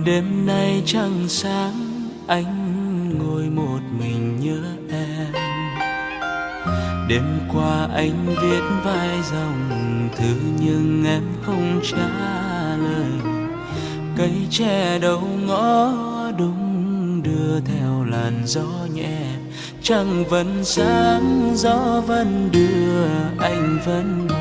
Đêm nay trăng sáng, anh ngồi một mình nhớ em. Đêm qua anh viết vài dòng thư nhưng em không trả lời. Cây tre đầu ngõ đung đưa theo làn gió nhẹ. Trăng vẫn sáng, gió vẫn đưa, anh vẫn buồn.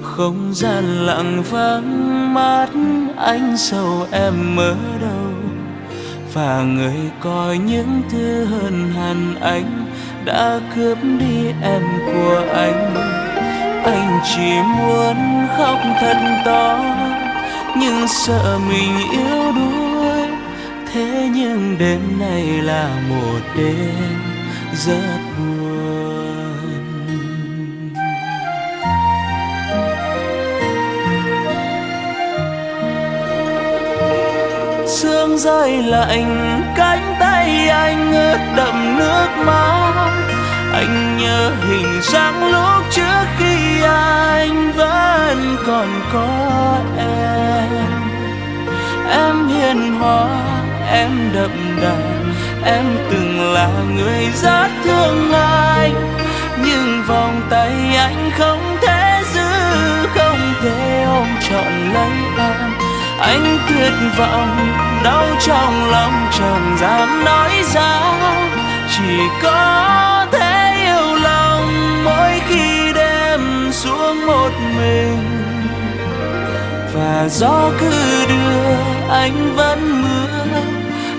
Không gian lặng vắng, mắt anh sầu em ở đâu. Và người coi những thứ hơn hẳn anh đã cướp đi em của anh. Anh chỉ muốn khóc thật to nhưng sợ mình yếu đuối. Thế nhưng đêm nay là một đêm rất buồn. Sương rơi lạnh, cánh tay anh ướt đẫm nước mắt. Anh nhớ hình dáng lúc trước khi anh vẫn còn có em. Em hiền hòa, em đậm đà, em từng là người rất thương anh. Nhưng vòng tay anh không thể giữ, không thể ôm trọn lấy em. Anh tuyệt vọng, đau trong lòng chẳng dám nói ra. Chỉ có thể yêu lòng mỗi khi đêm xuống một mình. Và gió cứ đưa, anh vẫn mưa.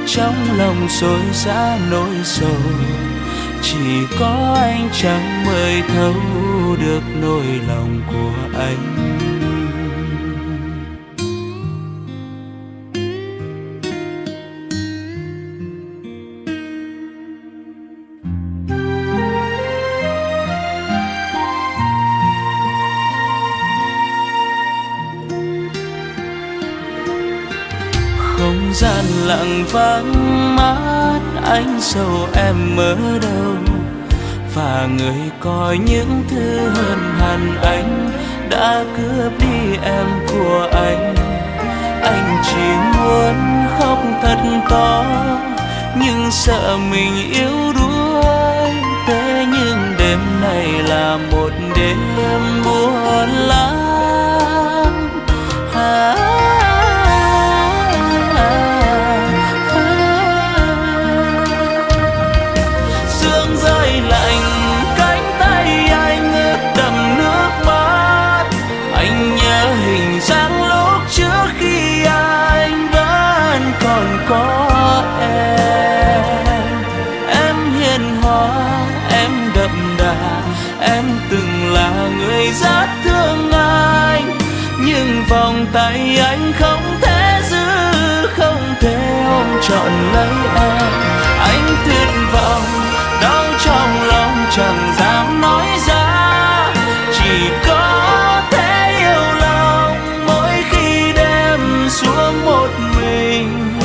Trong lòng xối xả nỗi sầu. Chỉ có anh chẳng mới thấu được nỗi lòng của anh. Không gian lặng vắng, mắt anh sầu em ở đâu. Và người coi những thứ hơn hẳn anh đã cướp đi em của anh. Anh chỉ muốn khóc thật to nhưng sợ mình yếu đuối. Thế nhưng đêm này là một đêm buồn lắm. Sương rơi lạnh, cánh tay anh ướt đẫm nước mắt. Anh nhớ hình dáng lúc trước khi anh vẫn còn có em. Em hiền hòa, em đậm đà, em từng là người rất thương anh. Nhưng vòng tay anh không thể giữ, không thể ôm trọn lấy em. Anh tuyệt vọng, đau trong lòng chẳng dám nói ra. Chỉ có thể yêu lòng mỗi khi đêm xuống một mình.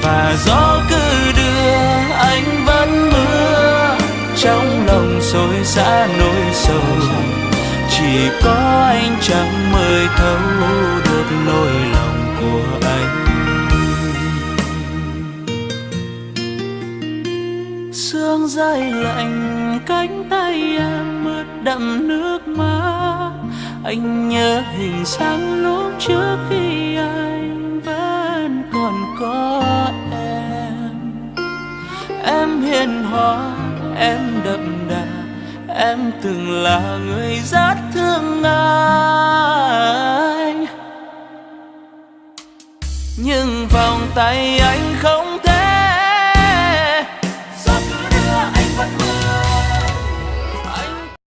Và gió cứ đưa, anh vẫn mưa. Trong lòng xối xả nỗi sầu. Chỉ có anh chẳng mới thấu được nỗi lòng của anh. Sương rơi lạnh, cánh tay em ướt đẫm nước mắt. Anh nhớ hình dáng lúc trước khi anh vẫn còn có em. Em hiền hòa, em đậm đà, em từng là người rất thương anh. Nhưng vòng tay anh không thể